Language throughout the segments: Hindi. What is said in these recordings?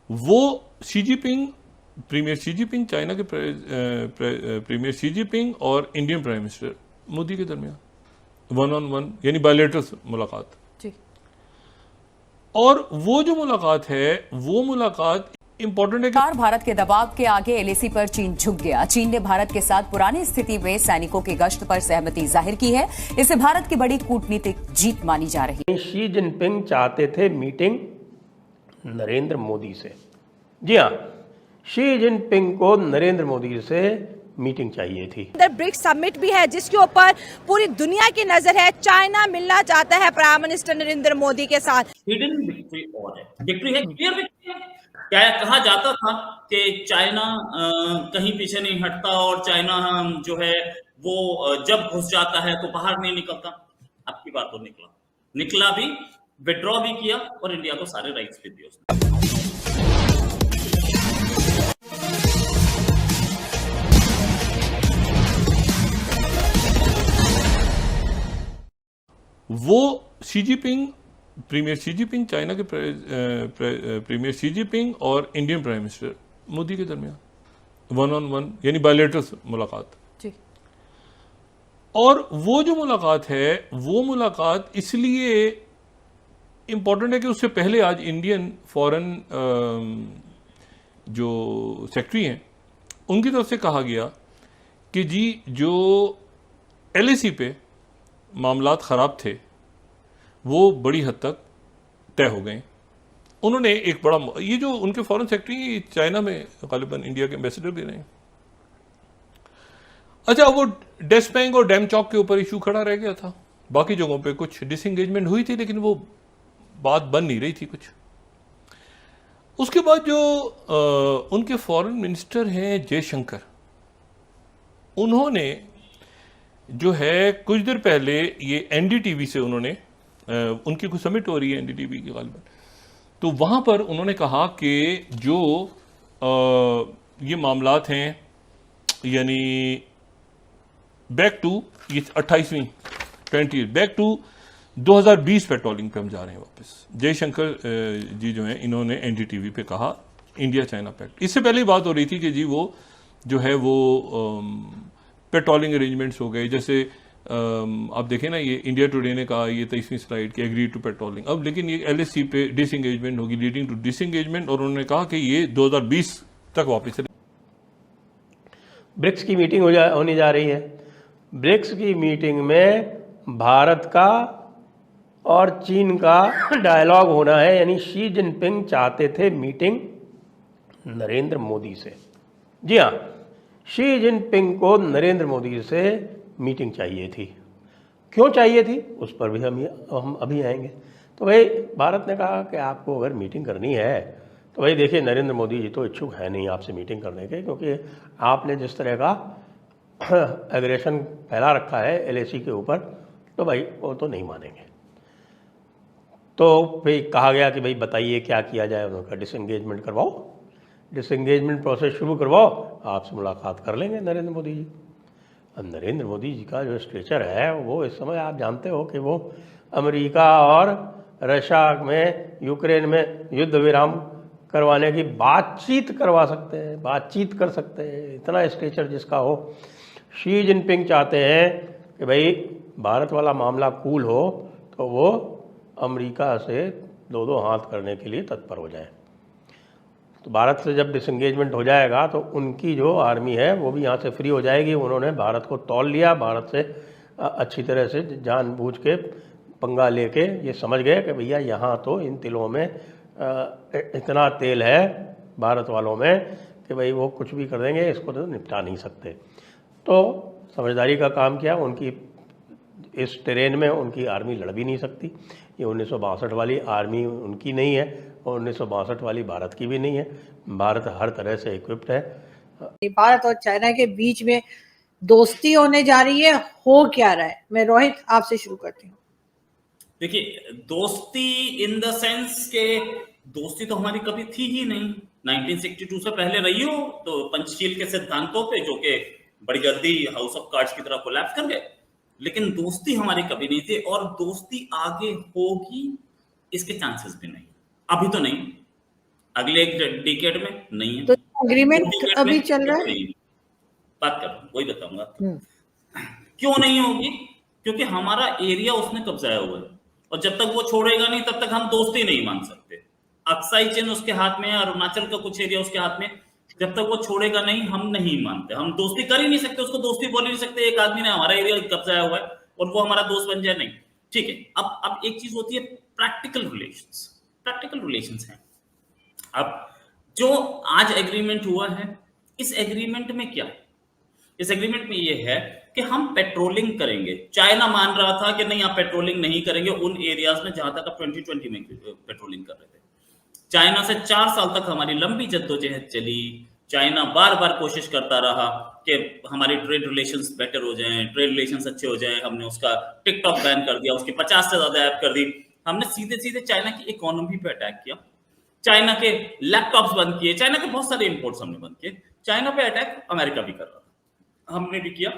वो Xi Jinping, premier Xi Jinping, China के प्रीमियर शी जिनपिंग और इंडियन प्राइम मिनिस्टर मोदी के दरमियान वन ऑन वन यानी बायलैटरल मुलाकात। जी। और वो जो मुलाकात है वो मुलाकात इंपॉर्टेंट है कि भारत के दबाव के आगे एलएसी पर चीन झुक गया। चीन ने भारत के साथ पुरानी स्थिति में सैनिकों की गश्त पर सहमति जाहिर की है। इसे भारत की बड़ी कूटनीतिक जीत मानी जा रही है। शी जिनपिंग चाहते थे मीटिंग नरेंद्र मोदी से। जी हाँ, शी जिनपिंग को नरेंद्र मोदी से मीटिंग चाहिए थी। ब्रिक्स समिट भी है जिसके ऊपर पूरी दुनिया की नजर है। चाइना मिलना चाहता है प्राइम मिनिस्टर नरेंद्र मोदी के साथ। हिडन विक्ट्री और है, विक्ट्री है, क्लियर विक्ट्री है। क्या कहा जाता था कि चाइना कहीं पीछे नहीं हटता और चाइना जो है वो जब घुस जाता है तो बाहर नहीं निकलता। अब की बात तो निकला भी, विड्रॉ भी किया और इंडिया को सारे राइट्स भी दिए उसने। वो Xi Jinping, premier Xi Jinping, China के प्रीमियर शी जिनपिंग और इंडियन प्राइम मिनिस्टर मोदी के दरमियान वन ऑन वन यानी बायलैटरल मुलाकात। जी। और वो जो मुलाकात है वो मुलाकात इसलिए इंपॉर्टेंट है कि उससे पहले आज इंडियन फॉरेन जो सेक्रेटरी हैं उनकी तरफ से कहा गया कि जी जो एलएसी पे मामलात ख़राब थे वो बड़ी हद तक तय हो गए। उन्होंने एक बड़ा, ये जो उनके फॉरेन सेक्रेटरी चाइना में गालिबन इंडिया के एम्बेसडर भी रहे हैं। अच्छा, वो डेस्पैंग और डैम चौक के ऊपर इशू खड़ा रह गया था। बाकी जगहों पे कुछ डिसएंगेजमेंट हुई थी लेकिन वो बात बन नहीं रही थी कुछ। उसके बाद जो उनके फॉरेन मिनिस्टर हैं जयशंकर, उन्होंने जो है कुछ देर पहले ये एनडीटीवी से उन्होंने उनकी कुछ समिट हो रही है एनडीटीवी की गालिबन, तो वहाँ पर उन्होंने कहा कि जो ये मामलात हैं यानी बैक टू ये 28वीं 20 बैक टू 2020 पेट्रोलिंग पे हम जा रहे हैं वापस। जयशंकर जी जो हैं इन्होंने एनडीटीवी पे कहा इंडिया चाइना पैक्ट। इससे पहले बात हो रही थी कि जी वो जो है वो पेट्रोलिंग अरेंजमेंट्स हो गए। जैसे आप देखें ना, ये इंडिया टुडे ने कहा ये 23वीं स्लाइड की एग्री टू पेट्रोलिंग। अब लेकिन ये एलएससी पे डिसएंगेजमेंट होगी, लीडिंग टू डिसएंगेजमेंट, और उन्होंने कहा कि ये 2020 तक वापस चले। ब्रिक्स की मीटिंग होने जा रही है। ब्रिक्स की मीटिंग में भारत का और चीन का डायलॉग होना है, यानी शी जिनपिंग चाहते थे मीटिंग नरेंद्र मोदी से। जी हाँ, शी जिनपिंग को नरेंद्र मोदी से मीटिंग चाहिए थी। क्यों चाहिए थी उस पर भी हम अभी आएंगे। तो भाई भारत ने कहा कि आपको अगर मीटिंग करनी है तो भाई देखिए नरेंद्र मोदी जी तो इच्छुक है नहीं आपसे मीटिंग करने के, क्योंकि आपने जिस तरह का एग्रेशन फैला रखा है एलएसी के ऊपर, तो भाई वो तो नहीं मानेंगे। तो भाई कहा गया कि भाई बताइए क्या किया जाए। उनका डिसएंगेजमेंट करवाओ, डिसएंगेजमेंट प्रोसेस शुरू करवाओ, आपसे मुलाकात कर लेंगे नरेंद्र मोदी जी। अब नरेंद्र मोदी जी का जो स्ट्रेचर है वो इस समय आप जानते हो कि वो अमेरिका और रशिया में यूक्रेन में युद्ध विराम करवाने की बातचीत करवा सकते हैं, बातचीत कर सकते हैं, इतना स्ट्रेचर जिसका हो। शी जिनपिंग चाहते हैं कि भाई भारत वाला मामला कूल हो तो वो अमेरिका से दो दो हाथ करने के लिए तत्पर हो जाए। तो भारत से जब डिसएंगेजमेंट हो जाएगा तो उनकी जो आर्मी है वो भी यहाँ से फ्री हो जाएगी। उन्होंने भारत को तौल लिया, भारत से अच्छी तरह से जानबूझ के पंगा लेके ये समझ गए कि भैया यहाँ तो इन तिलों में इतना तेल है भारत वालों में कि भाई वो कुछ भी कर देंगे, इसको तो निपटा नहीं सकते। तो समझदारी का काम किया। उनकी इस टेरेन में उनकी आर्मी लड़ भी नहीं सकती। ये 1962 वाली आर्मी उनकी नहीं है और 1962 वाली भारत की भी नहीं है। भारत हर तरह से इक्विप्ड है। भारत और चाइना के बीच में दोस्ती होने जा रही है, हो क्या रहा है? मैं रोहित आपसे शुरू करती हूँ। देखिए, दोस्ती इन द सेंस के दोस्ती तो हमारी कभी थी ही नहीं। 1962 से पहले रही हो तो पंचशील के सिद्धांतों पे, जो कि बड़ी जल्दी हाउस ऑफ कार्ड्स की तरह कोलैप्स कर गए, लेकिन दोस्ती हमारी कभी नहीं थी और दोस्ती आगे होगी इसके चांसेस भी नहीं, अभी तो नहीं। अगले एक डिकेड में नहीं है। तो एग्रीमेंट decade अभी में चल रहा है। नहीं। बात कर रहा हूं, वही बताऊंगा क्यों नहीं होगी, क्योंकि हमारा एरिया उसने कब्जाया हुआ है और जब तक वो छोड़ेगा नहीं तब तक हम दोस्ती नहीं मान सकते। अक्साई चीन उसके हाथ में है, अरुणाचल का कुछ एरिया उसके हाथ में, जब तक वो छोड़ेगा नहीं हम नहीं मानते, हम दोस्ती कर ही नहीं सकते, उसको दोस्ती बोल ही नहीं सकते। एक आदमी ने हमारा एरिया कब्जाया हुआ है और वो हमारा दोस्त बन जाए, नहीं। ठीक है, अब एक चीज होती है प्रैक्टिकल रिलेशंस। प्रैक्टिकल रिलेशंस हैं। अब जो आज एग्रीमेंट हुआ है, इस एग्रीमेंट में क्या, इस एग्रीमेंट में ये है कि हम पेट्रोलिंग करेंगे। चाइना मान रहा था कि नहीं आप पेट्रोलिंग नहीं करेंगे उन एरियाज में जहां तक आप 2020 में पेट्रोलिंग कर रहे थे। चाइना से 4 साल तक हमारी लंबी जद्दोजहद चली। चाइना बार बार कोशिश करता रहा कि हमारी ट्रेड रिलेशंस बेटर हो जाएं, ट्रेड रिलेशंस अच्छे हो जाएं। हमने उसका टिकटॉक बैन कर दिया, उसकी 50 से ज्यादा ऐप कर दी। हमने सीधे सीधे चाइना की इकोनॉमी पे अटैक किया, चाइना के लैपटॉप्स बंद किए, चाइना के बहुत सारे इंपोर्ट्स हमने बंद किए। चाइना पे अटैक अमेरिका भी कर रहा था, हमने भी किया।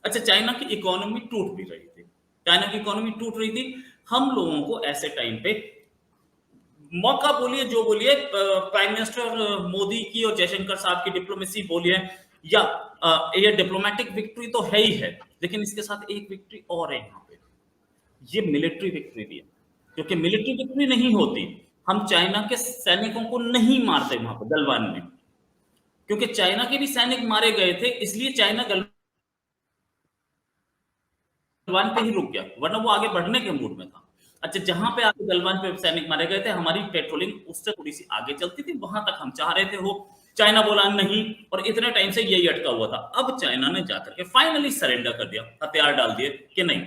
अच्छा, चाइना की इकोनॉमी टूट भी रही थी, चाइना की इकोनॉमी टूट रही थी। हम लोगों को ऐसे टाइम पे मौका बोलिए जो बोलिए, प्राइम मिनिस्टर मोदी की और जयशंकर साहब की डिप्लोमेसी बोलिए, या ये डिप्लोमेटिक विक्ट्री तो है ही है, लेकिन इसके साथ एक विक्ट्री और है यहाँ पे, ये मिलिट्री विक्ट्री भी है। क्योंकि मिलिट्री विक्ट्री नहीं होती, हम चाइना के सैनिकों को नहीं मारते वहां पर गलवान में, क्योंकि चाइना के भी सैनिक मारे गए थे, इसलिए चाइना गलवान पे ही रुक गया, वरना वो आगे बढ़ने के मूड में था। अच्छा, जहां पे आगे गलवान पे सैनिक मारे गए थे, हमारी पेट्रोलिंग उससे थोड़ी सी आगे चलती थी, वहां तक हम चाह रहे थे हो। चाइना बोला नहीं, और इतने टाइम से यही अटका हुआ था। अब चाइना ने जाकर के फाइनली सरेंडर कर दिया, हथियार डाल दिए कि नहीं,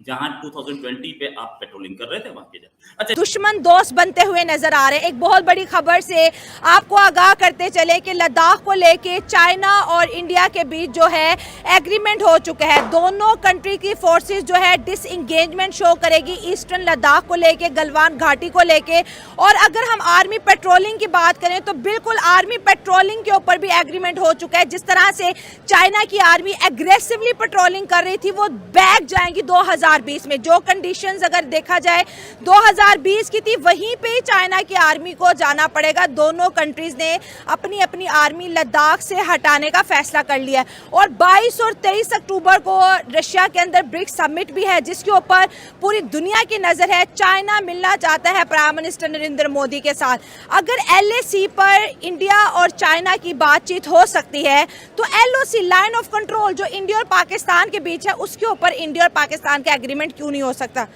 जहां 2020 पे आप पेट्रोलिंग कर रहे थे वहां के जाए। अच्छा, दुश्मन दोस्त बनते हुए नजर आ रहे हैं। एक बहुत बड़ी खबर से आपको आगाह करते चले कि लद्दाख को लेके चाइना और इंडिया के बीच जो है एग्रीमेंट हो चुका है। दोनों कंट्री की फोर्सेस जो है डिसएंगेजमेंट शो करेगी ईस्टर्न लद्दाख को लेके, गलवान घाटी को लेके। और अगर हम आर्मी पेट्रोलिंग की बात करें तो बिल्कुल आर्मी पेट्रोलिंग के ऊपर भी एग्रीमेंट हो चुका है। जिस तरह से चाइना की आर्मी एग्रेसिवली पेट्रोलिंग कर रही थी, वो बैक जाएंगी 2020 में। जो कंडीशंस अगर देखा जाए 2020 की थी, वहीं पे चाइना की आर्मी को जाना पड़ेगा। दोनों कंट्रीज ने अपनी अपनी आर्मी लद्दाख से हटाने का फैसला कर लिया है। और 22 और 23 अक्टूबर को रशिया के अंदर ब्रिक्स समिट भी है, जिसके ऊपर पूरी दुनिया की नजर है। चाइना मिलना चाहता है प्राइम मिनिस्टर नरेंद्र मोदी के साथ। अगर LAC पर इंडिया और चाइना की बातचीत हो सकती है, तो LOC लाइन ऑफ कंट्रोल जो इंडिया और पाकिस्तान के बीच है, उसके ऊपर इंडिया और पाकिस्तान का एग्रीमेंट क्यों नहीं हो सकता?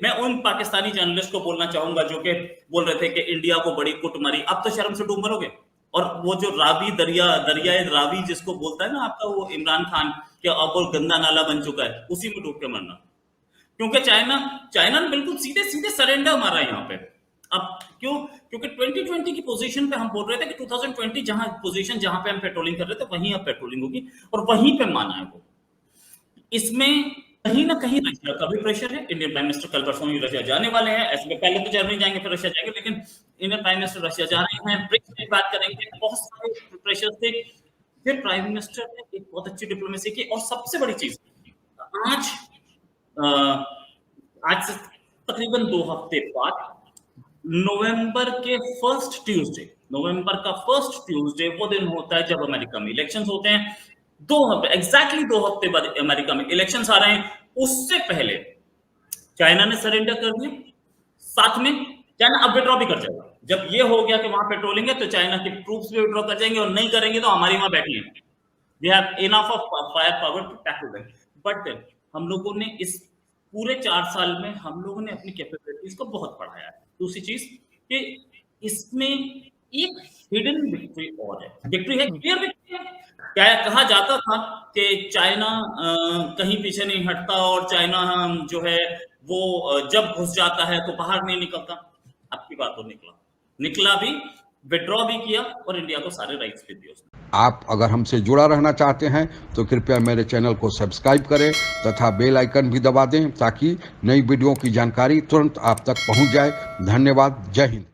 मैं उन पाकिस्तानी जर्नलिस्ट को बोलना चाहूंगा जो कि बोल रहे थे कि इंडिया को बड़ी कुट मारी। अब तो शर्म से डूब मरोगे। और वो जो रावी दरियाए रावी जिसको बोलता है ना आपका वो इमरान खान, कि अब वो गंदा नाला बन चुका है, उसी में डूब के मरना। क्योंकि चाइना ने बिल्कुल सीधे सीधे सरेंडर मारा यहाँ पे। अब क्यों? क्योंकि 2020 की पोजीशन पे हम बोल रहे थे कि 2020 जहां पे हम पेट्रोलिंग कर रहे थे वहीं अब पेट्रोलिंग होगी, और वहीं पे माना है वो। इसमें कहीं ना कहीं रशिया का भी प्रेशर है। इंडियन प्राइम मिनिस्टर कल परसों ही रशिया जाने वाले हैं। ऐसे में पहले तो जर्मनी जाएंगे फिर रशिया जाएंगे, लेकिन इंडियन प्राइम मिनिस्टर रशिया जा रहे हैं। ब्रिक्स की बात करेंगे, बहुत सारे प्रेशर थे। फिर प्राइम मिनिस्टर ने एक बहुत अच्छी डिप्लोमेसी की, और सबसे बड़ी चीज आज से तकरीबन 2 हफ्ते बाद नवंबर का फर्स्ट ट्यूसडे वो दिन होता है जब अमेरिका में इलेक्शंस होते हैं। 2 हफ्ते बाद अमेरिका में इलेक्शंस आ रहे हैं। उससे पहले चाइना ने सरेंडर कर दिया, साथ में चाइना अब विड्रॉ भी कर जाएगा। जब ये हो गया कि वहां पेट्रोलिंग है तो चाइना के ट्रूप्स भी विड्रॉ कर जाएंगे, और नहीं करेंगे तो हमारी वहां बैठी है। We have enough of fire power to tackle them. But हम लोगों ने इस पूरे 4 साल में हम लोगों ने अपनी कैपेबिलिटीज को बहुत बढ़ाया है। दूसरी चीज कि इसमें एक हिडन विक्ट्री और है, विक्ट्री है, क्लियर विक्ट्री है। क्या कहा जाता था कि चाइना कहीं पीछे नहीं हटता, और चाइना जो है वो जब घुस जाता है तो बाहर नहीं निकलता। आपकी बात तो निकला भी, विड्रॉ भी किया, और इंडिया को सारे राइट्स भी दिए उसने। आप अगर हमसे जुड़ा रहना चाहते हैं तो कृपया मेरे चैनल को सब्सक्राइब करें तथा बेल आइकन भी दबा दें, ताकि नई वीडियो की जानकारी तुरंत आप तक पहुंच जाए। धन्यवाद। जय हिंद।